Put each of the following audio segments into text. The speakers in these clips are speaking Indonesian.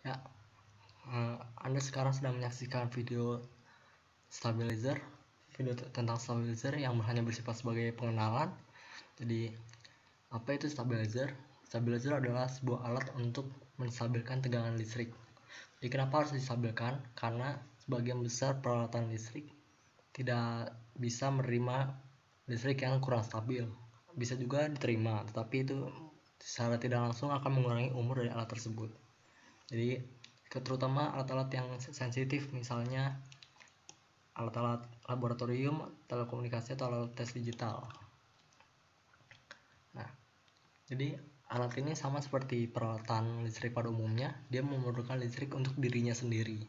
Ya, Anda sekarang sedang menyaksikan video stabilizer, video tentang stabilizer yang hanya bersifat sebagai pengenalan. Jadi, apa itu stabilizer? Stabilizer adalah sebuah alat untuk menstabilkan tegangan listrik. Jadi, kenapa harus distabilkan? Karena sebagian besar peralatan listrik tidak bisa menerima listrik yang kurang stabil. Bisa juga diterima, tetapi itu secara tidak langsung akan mengurangi umur dari alat tersebut. Jadi terutama alat-alat yang sensitif, misalnya alat-alat laboratorium, telekomunikasi, atau alat tes digital. Nah, jadi alat ini sama seperti peralatan listrik pada umumnya, dia memerlukan listrik untuk dirinya sendiri.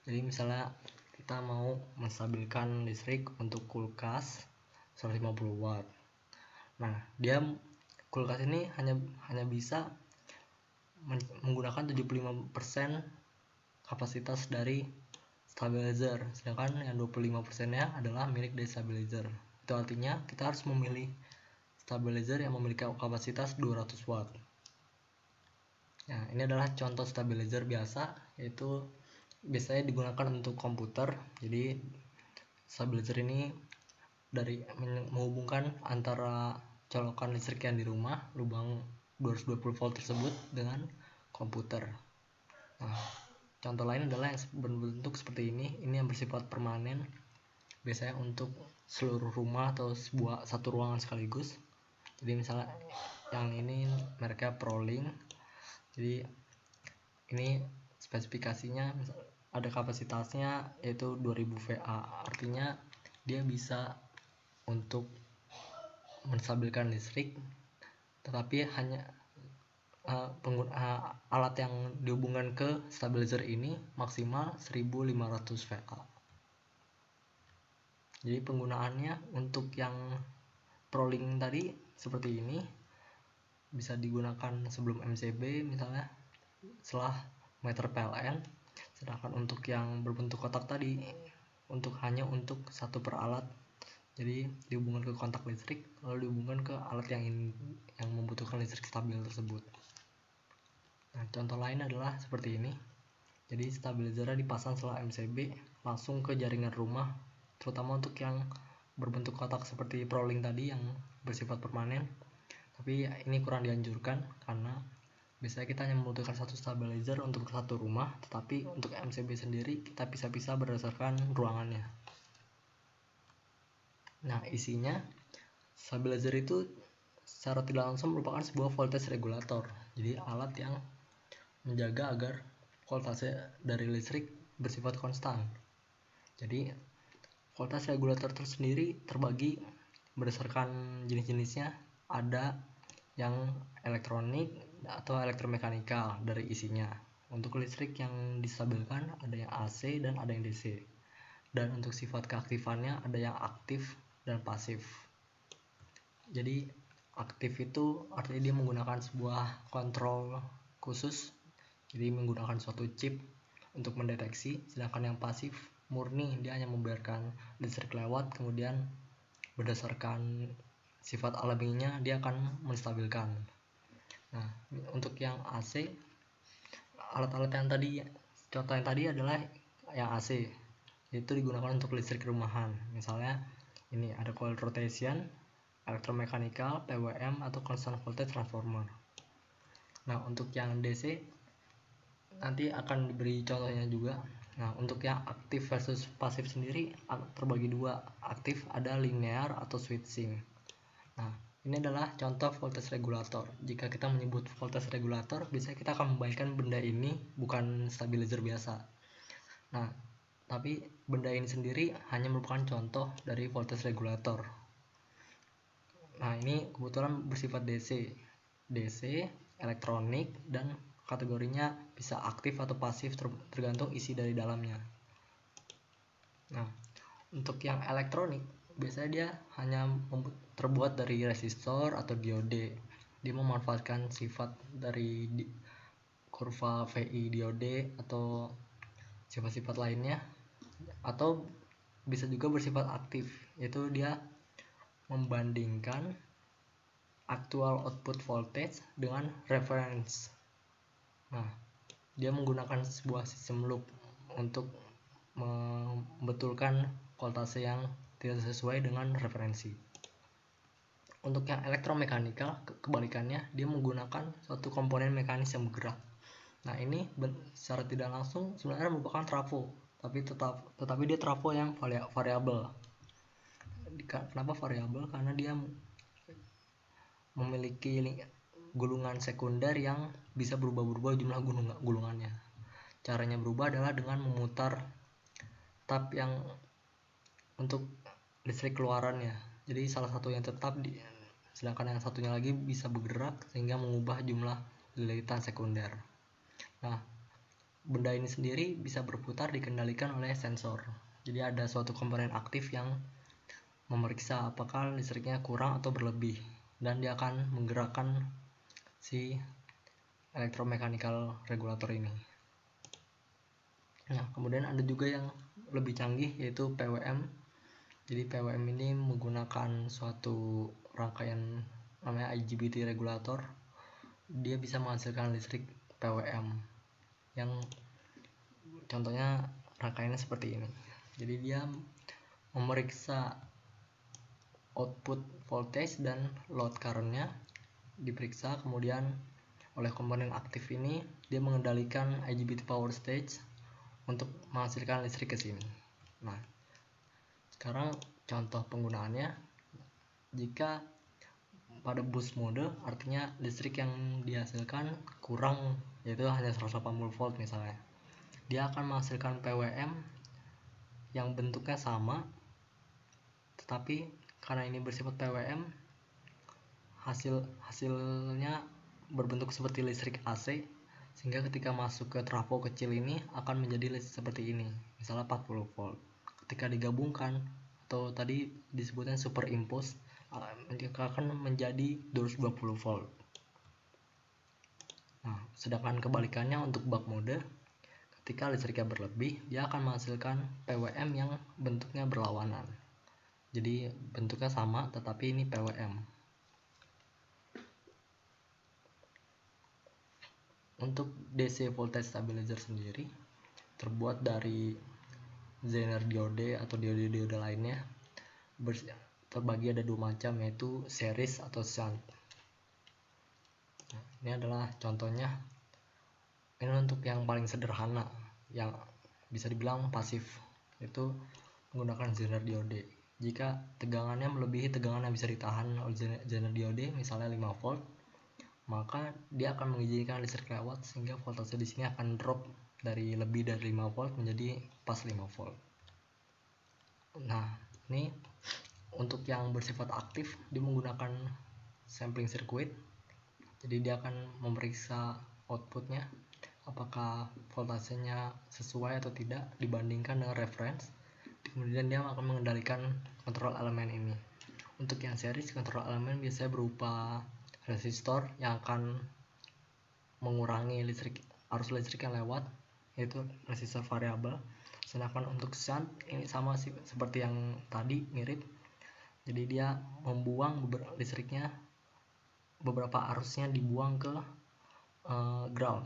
Jadi misalnya kita mau menstabilkan listrik untuk kulkas 150 watt. Nah, kulkas ini hanya bisa menggunakan 75% kapasitas dari stabilizer, sedangkan yang 25%-nya adalah milik dari stabilizer. Itu artinya kita harus memilih stabilizer yang memiliki kapasitas 200 watt. Nah, ini adalah contoh stabilizer biasa, yaitu biasanya digunakan untuk komputer. Jadi stabilizer ini menghubungkan antara colokan listrik yang di rumah, lubang 220 volt tersebut, dengan komputer. Nah, contoh lain adalah yang berbentuk seperti ini yang bersifat permanen, biasanya untuk seluruh rumah atau satu ruangan sekaligus. Jadi misalnya yang ini mereknya ProLink. Jadi ini spesifikasinya ada kapasitasnya yaitu 2000 VA, artinya dia bisa untuk menstabilkan listrik, tetapi hanya alat yang dihubungkan ke stabilizer ini maksimal 1500 VA. Jadi penggunaannya untuk yang ProLink tadi seperti ini, bisa digunakan sebelum MCB misalnya, setelah meter PLN. Sedangkan untuk yang berbentuk kotak tadi hanya untuk satu peralat, jadi dihubungkan ke kontak listrik lalu dihubungkan ke alat yang membutuhkan listrik stabil tersebut. Nah, contoh lain adalah seperti ini. Jadi stabilizernya dipasang setelah MCB langsung ke jaringan rumah, terutama untuk yang berbentuk kotak seperti ProLink tadi yang bersifat permanen. Tapi ini kurang dianjurkan karena biasanya kita hanya membutuhkan satu stabilizer untuk satu rumah, tetapi untuk MCB sendiri kita bisa berdasarkan ruangannya. Nah, isinya stabilizer itu secara tidak langsung merupakan sebuah voltage regulator. Jadi alat yang menjaga agar voltase dari listrik bersifat konstan. Jadi voltage regulator tersendiri terbagi berdasarkan jenis-jenisnya. Ada yang elektronik atau elektromekanikal dari isinya. Untuk listrik yang distabilkan ada yang AC dan ada yang DC. Dan untuk sifat keaktifannya ada yang aktif dan pasif. Jadi aktif itu artinya dia menggunakan sebuah kontrol khusus, jadi menggunakan suatu chip untuk mendeteksi. Sedangkan yang pasif murni, dia hanya membiarkan listrik lewat, kemudian berdasarkan sifat alaminya dia akan menstabilkan. Nah, untuk yang AC, alat-alat yang tadi, contoh yang tadi adalah yang AC, itu digunakan untuk listrik rumahan. Misalnya ini ada coil rotation, elektromekanikal, PWM, atau constant voltage transformer. Nah, untuk yang DC nanti akan diberi contohnya juga. Nah, untuk yang aktif versus pasif sendiri terbagi dua. Aktif ada linear atau switching. Nah, ini adalah contoh voltage regulator. Jika kita menyebut voltage regulator, biasanya kita akan membayangkan benda ini bukan stabilizer biasa. Nah, tapi benda ini sendiri hanya merupakan contoh dari voltage regulator. Nah, ini kebetulan bersifat DC, elektronik, dan kategorinya bisa aktif atau pasif tergantung isi dari dalamnya. Nah, untuk yang elektronik biasanya dia hanya terbuat dari resistor atau diode. Dia memanfaatkan sifat dari kurva VI diode atau sifat-sifat lainnya, atau bisa juga bersifat aktif, yaitu dia membandingkan actual output voltage dengan reference. Nah, dia menggunakan sebuah sistem loop untuk membetulkan voltase yang tidak sesuai dengan referensi. Untuk yang elektromekanikal, kebalikannya, dia menggunakan suatu komponen mekanis yang bergerak. Nah, ini secara tidak langsung sebenarnya merupakan trafo, tetapi dia trafo yang variabel. Kenapa variabel? Karena dia memiliki gulungan sekunder yang bisa berubah-ubah jumlah gulungannya. Caranya berubah adalah dengan memutar tab yang untuk listrik keluarannya. Jadi salah satu yang tetap sedangkan yang satunya lagi bisa bergerak sehingga mengubah jumlah lilitan sekunder. Nah, benda ini sendiri bisa berputar dikendalikan oleh sensor. Jadi ada suatu komponen aktif yang memeriksa apakah listriknya kurang atau berlebih, dan dia akan menggerakkan si electromechanical regulator ini. Nah, kemudian ada juga yang lebih canggih yaitu PWM. Jadi PWM ini menggunakan suatu rangkaian namanya IGBT regulator. Dia bisa menghasilkan listrik PWM yang contohnya rangkaiannya seperti ini. Jadi dia memeriksa output voltage dan load currentnya diperiksa, kemudian oleh komponen aktif ini dia mengendalikan IGBT power stage untuk menghasilkan listrik ke sini. Nah, sekarang contoh penggunaannya, jika pada boost mode artinya listrik yang dihasilkan kurang, yaitu hanya 180 volt misalnya, dia akan menghasilkan PWM yang bentuknya sama, tetapi karena ini bersifat PWM, hasilnya berbentuk seperti listrik AC, sehingga ketika masuk ke trafo kecil ini akan menjadi listrik seperti ini, misalnya 40 volt. Ketika digabungkan atau tadi disebutnya superimpose, akan menjadi 220 volt. Nah, sedangkan kebalikannya untuk buck mode, ketika listriknya berlebih, dia akan menghasilkan PWM yang bentuknya berlawanan. Jadi bentuknya sama, tetapi ini PWM. Untuk DC voltage stabilizer sendiri terbuat dari Zener diode atau diode-diode lainnya. Terbagi ada dua macam, yaitu series atau shunt. Nah, ini adalah contohnya. Ini untuk yang paling sederhana, yang bisa dibilang pasif, yaitu menggunakan Zener diode. Jika tegangannya melebihi tegangan yang bisa ditahan oleh Zener diode, misalnya 5 volt, maka dia akan mengizinkan listrik lewat, sehingga voltase di sini akan drop dari lebih dari 5 volt menjadi pas 5 volt. Nah, ini untuk yang bersifat aktif, dia menggunakan sampling circuit. Jadi dia akan memeriksa outputnya apakah voltasenya sesuai atau tidak dibandingkan dengan reference. Kemudian dia akan mengendalikan kontrol elemen ini. Untuk yang series, kontrol elemen biasanya berupa resistor yang akan mengurangi arus listrik yang lewat, yaitu resistor variabel. Sedangkan untuk shunt ini sama seperti yang tadi, mirip. Jadi dia membuang listriknya, beberapa arusnya dibuang ke ground.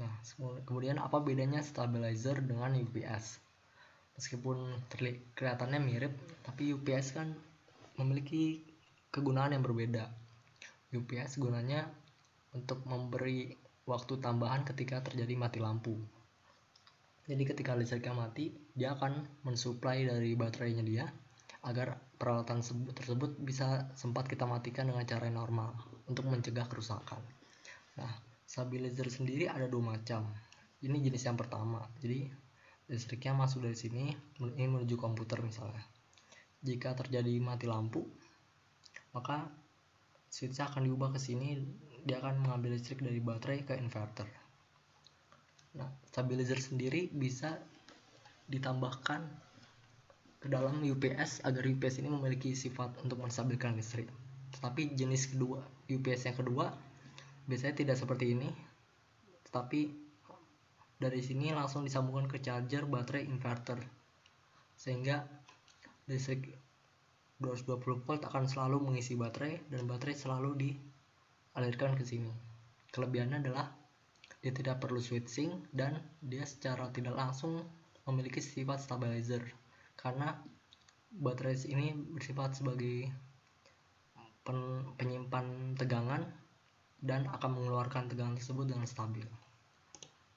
Nah, kemudian apa bedanya stabilizer dengan UPS? Meskipun kelihatannya mirip, tapi UPS kan memiliki kegunaan yang berbeda. UPS gunanya untuk memberi waktu tambahan ketika terjadi mati lampu. Jadi ketika listriknya mati, dia akan mensuplai dari baterainya dia agar peralatan tersebut bisa sempat kita matikan dengan cara yang normal untuk mencegah kerusakan. Nah, stabilizer sendiri ada dua macam. Ini jenis yang pertama. Jadi listriknya masuk dari sini, ini menuju komputer misalnya. Jika terjadi mati lampu, maka switch akan diubah ke sini, dia akan mengambil listrik dari baterai ke inverter. Nah, stabilizer sendiri bisa ditambahkan ke dalam UPS agar UPS ini memiliki sifat untuk menstabilkan listrik. Tetapi jenis kedua, UPS yang kedua, biasanya tidak seperti ini, tetapi dari sini langsung disambungkan ke charger baterai inverter, sehingga listrik 220 volt akan selalu mengisi baterai dan baterai selalu dialirkan ke sini. Kelebihannya adalah dia tidak perlu switching, dan dia secara tidak langsung memiliki sifat stabilizer karena baterai ini bersifat sebagai penyimpan tegangan dan akan mengeluarkan tegangan tersebut dengan stabil.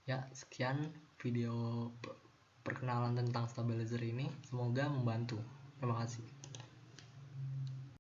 Ya, sekian video perkenalan tentang stabilizer ini, semoga membantu. Terima kasih.